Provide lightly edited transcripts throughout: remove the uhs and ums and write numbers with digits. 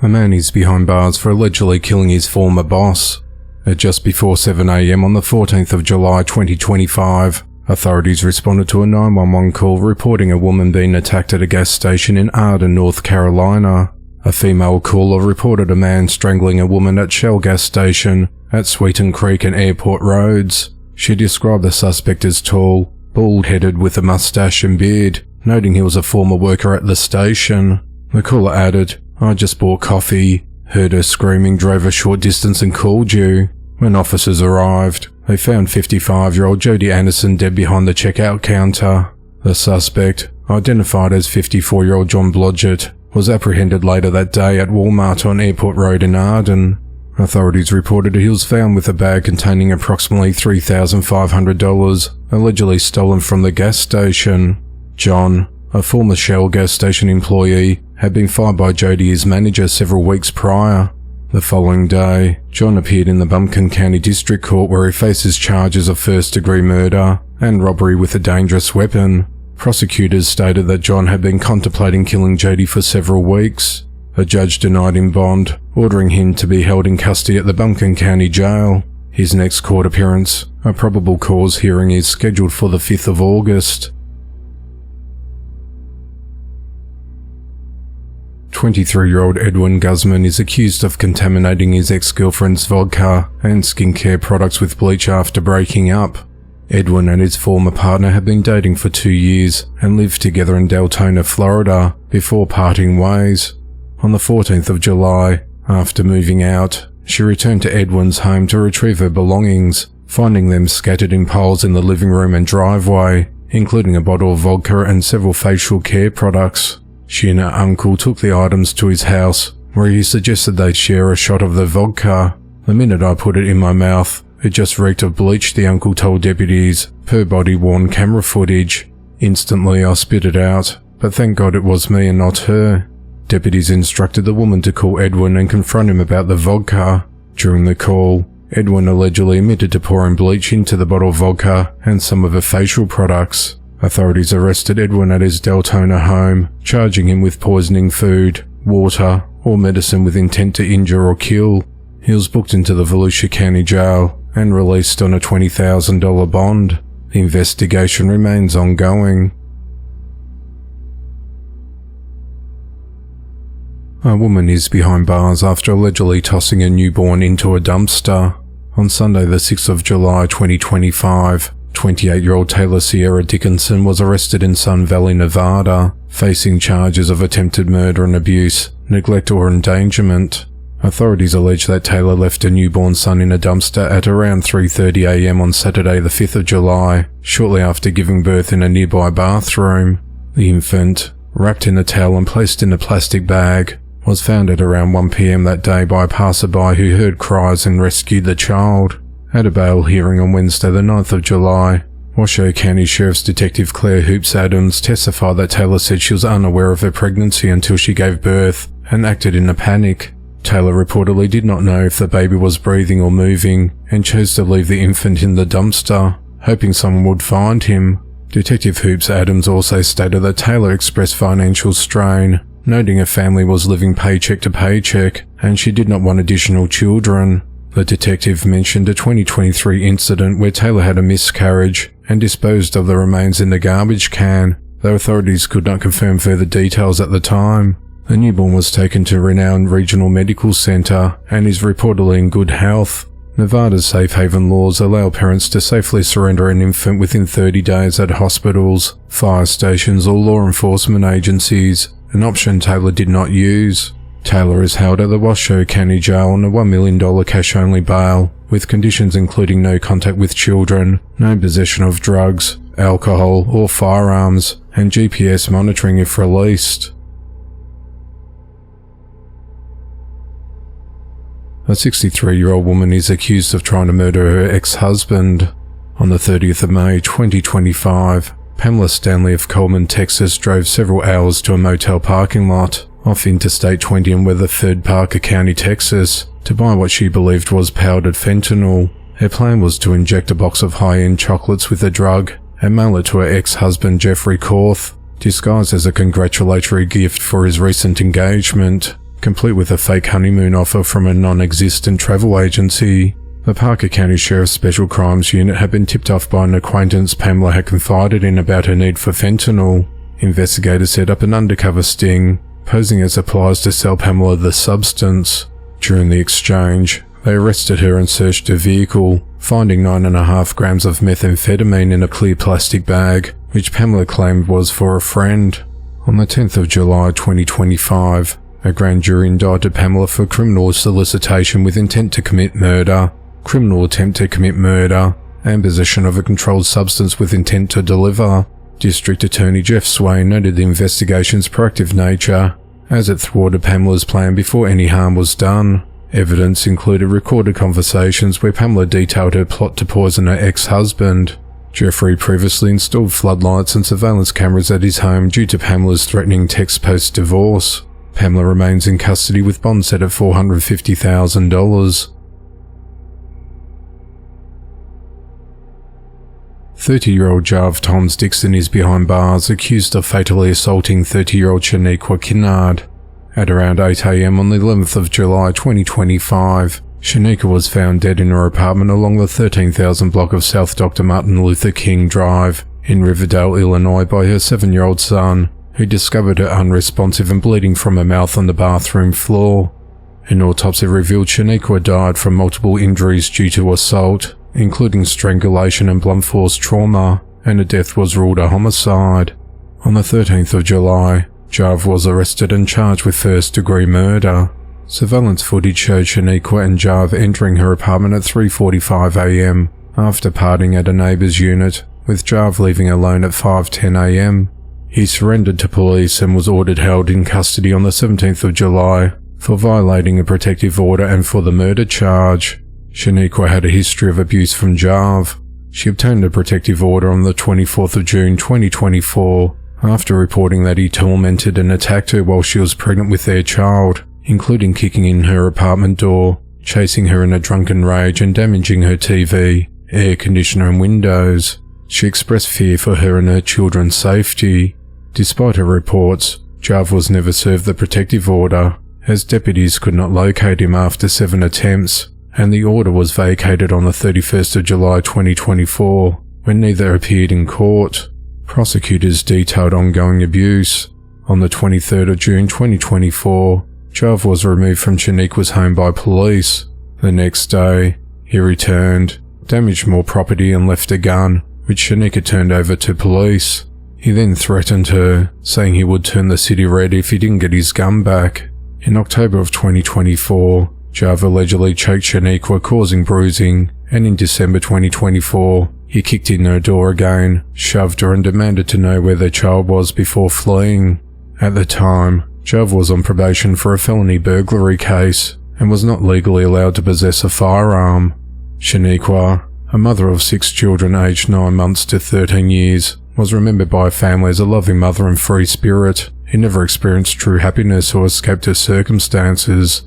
A man is behind bars for allegedly killing his former boss. At just before 7 a.m. on the 14th of July 2025, authorities responded to a 911 call reporting a woman being attacked at a gas station in Arden, North Carolina. A female caller reported a man strangling a woman at Shell gas station at Sweeton Creek and Airport Roads. She described the suspect as tall, bald-headed with a mustache and beard, noting he was a former worker at the station. The caller added, "I just bought coffee, heard her screaming, drove a short distance and called you." When officers arrived, they found 55-year-old Jody Anderson dead behind the checkout counter. The suspect, identified as 54-year-old John Blodgett, was apprehended later that day at Walmart on Airport Road in Arden. Authorities reported he was found with a bag containing approximately $3,500, allegedly stolen from the gas station. John, a former Shell gas station employee, had been fired by Jody as manager several weeks prior. The following day, John appeared in the Buncombe County District Court where he faces charges of first-degree murder and robbery with a dangerous weapon. Prosecutors stated that John had been contemplating killing Jody for several weeks. A judge denied him bond, ordering him to be held in custody at the Buncombe County Jail. His next court appearance, a probable cause hearing, is scheduled for the 5th of August. 23-year-old Edwin Guzman is accused of contaminating his ex-girlfriend's vodka and skincare products with bleach after breaking up. Edwin and his former partner had been dating for 2 years and lived together in Deltona, Florida, before parting ways. On the 14th of July, after moving out, she returned to Edwin's home to retrieve her belongings, finding them scattered in piles in the living room and driveway, including a bottle of vodka and several facial care products. She and her uncle took the items to his house, where he suggested they share a shot of the vodka. "The minute I put it in my mouth, it just reeked of bleach," the uncle told deputies, per body-worn camera footage. "Instantly I spit it out, but thank God it was me and not her." Deputies instructed the woman to call Edwin and confront him about the vodka. During the call, Edwin allegedly admitted to pouring bleach into the bottle of vodka and some of her facial products. Authorities arrested Edwin at his Deltona home, charging him with poisoning food, water, or medicine with intent to injure or kill. He was booked into the Volusia County Jail and released on a $20,000 bond. The investigation remains ongoing. A woman is behind bars after allegedly tossing a newborn into a dumpster. On Sunday the 6th of July 2025, 28-year-old Taylour Sierra Dickinson was arrested in Sun Valley, Nevada, facing charges of attempted murder and abuse, neglect or endangerment. Authorities allege that Taylour left a newborn son in a dumpster at around 3:30 a.m. on Saturday the 5th of July, shortly after giving birth in a nearby bathroom. The infant, wrapped in a towel and placed in a plastic bag, was found at around 1 p.m. that day by a passerby who heard cries and rescued the child. At a bail hearing on Wednesday the 9th of July, Washoe County Sheriff's Detective Claire Hoops Adams testified that Taylour said she was unaware of her pregnancy until she gave birth and acted in a panic. Taylour reportedly did not know if the baby was breathing or moving and chose to leave the infant in the dumpster, hoping someone would find him. Detective Hoops Adams also stated that Taylour expressed financial strain, noting her family was living paycheck to paycheck and she did not want additional children. The detective mentioned a 2023 incident where Taylour had a miscarriage and disposed of the remains in the garbage can, though authorities could not confirm further details at the time. The newborn was taken to a renowned regional medical center and is reportedly in good health. Nevada's safe haven laws allow parents to safely surrender an infant within 30 days at hospitals, fire stations or law enforcement agencies, an option Taylour did not use. Taylour is held at the Washoe County Jail on a $1 million cash-only bail, with conditions including no contact with children, no possession of drugs, alcohol or firearms, and GPS monitoring if released. A 63-year-old woman is accused of trying to murder her ex-husband. On the 30th of May 2025, Pamela Stanley of Coleman, Texas drove several hours to a motel parking lot off Interstate 20 in Weatherford, Parker County, Texas, to buy what she believed was powdered fentanyl. Her plan was to inject a box of high-end chocolates with the drug and mail it to her ex-husband Jeffrey Korth, disguised as a congratulatory gift for his recent engagement. complete with a fake honeymoon offer from a non-existent travel agency. The Parker County Sheriff's Special Crimes Unit had been tipped off by an acquaintance Pamela had confided in about her need for fentanyl. Investigators set up an undercover sting, posing as suppliers to sell Pamela the substance. During the exchange, they arrested her and searched her vehicle, finding 9.5 grams of methamphetamine in a clear plastic bag, which Pamela claimed was for a friend. On the 10th of July 2025, a grand jury indicted Pamela for criminal solicitation with intent to commit murder, criminal attempt to commit murder, and possession of a controlled substance with intent to deliver. District Attorney Jeff Swain noted the investigation's proactive nature, as it thwarted Pamela's plan before any harm was done. Evidence included recorded conversations where Pamela detailed her plot to poison her ex-husband. Jeffrey previously installed floodlights and surveillance cameras at his home due to Pamela's threatening texts post-divorce. Pamela remains in custody with bond set at $450,000. 30-year-old Jarve Toms-Dixon is behind bars, accused of fatally assaulting 30-year-old Shaniqua Kinnard. At around 8 a.m. on the 11th of July 2025, Shaniqua was found dead in her apartment along the 13,000 block of South Dr. Martin Luther King Drive in Riverdale, Illinois by her 7-year-old son, who discovered her unresponsive and bleeding from her mouth on the bathroom floor. An autopsy revealed Shaniqua died from multiple injuries due to assault, including strangulation and blunt force trauma, and her death was ruled a homicide. On the 13th of July, Jarve was arrested and charged with first-degree murder. Surveillance footage showed Shaniqua and Jarve entering her apartment at 3:45 a.m. after partying at a neighbour's unit, with Jarve leaving alone at 5:10 a.m. He surrendered to police and was ordered held in custody on the 17th of July for violating a protective order and for the murder charge. Shaniqua had a history of abuse from Jarve. She obtained a protective order on the 24th of June 2024 after reporting that he tormented and attacked her while she was pregnant with their child, including kicking in her apartment door, chasing her in a drunken rage and damaging her TV, air conditioner and windows. She expressed fear for her and her children's safety. Despite her reports, Jarve was never served the protective order, as deputies could not locate him after 7 attempts, and the order was vacated on the 31st of July 2024, when neither appeared in court. Prosecutors detailed ongoing abuse. On the 23rd of June 2024, Jarve was removed from Shaniqua's home by police. The next day, he returned, damaged more property and left a gun, which Shaniqua turned over to police. He then threatened her, saying he would turn the city red if he didn't get his gun back. In October of 2024, Jarve allegedly choked Shaniqua, causing bruising, and in December 2024, he kicked in her door again, shoved her and demanded to know where their child was before fleeing. At the time, Jarve was on probation for a felony burglary case and was not legally allowed to possess a firearm. Shaniqua, a mother of 6 children aged 9 months to 13 years, was remembered by her family as a loving mother and free spirit who never experienced true happiness or escaped her circumstances.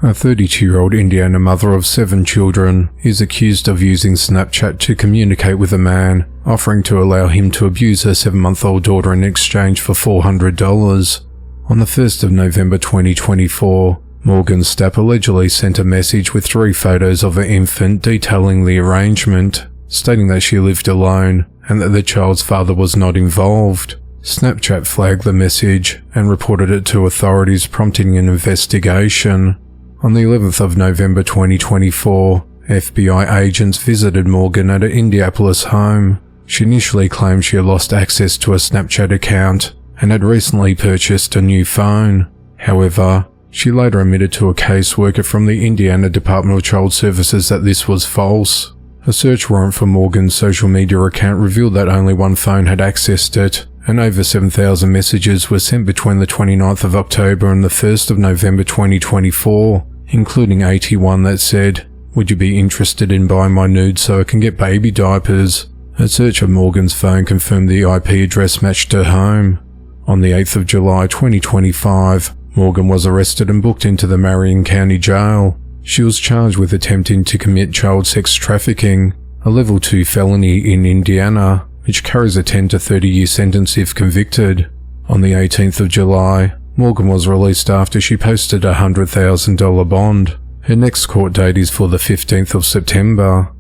A 32-year-old Indiana mother of 7 children is accused of using Snapchat to communicate with a man, offering to allow him to abuse her 7-month-old daughter in exchange for $400. On the 1st of November 2024, Morgan Stapp allegedly sent a message with 3 photos of her infant detailing the arrangement, stating that she lived alone and that the child's father was not involved. Snapchat flagged the message and reported it to authorities, prompting an investigation. On the 11th of November 2024, FBI agents visited Morgan at her Indianapolis home. She initially claimed she had lost access to a Snapchat account and had recently purchased a new phone. However, she later admitted to a caseworker from the Indiana Department of Child Services that this was false. A search warrant for Morgan's social media account revealed that only one phone had accessed it, and over 7,000 messages were sent between the 29th of October and the 1st of November 2024, including 81 that said, "Would you be interested in buying my nudes so I can get baby diapers?" A search of Morgan's phone confirmed the IP address matched her home. On the 8th of July 2025, Morgan was arrested and booked into the Marion County Jail. She was charged with attempting to commit child sex trafficking, a level 2 felony in Indiana, which carries a 10 to 30-year sentence if convicted. On the 18th of July, Morgan was released after she posted a $100,000 bond. Her next court date is for the 15th of September.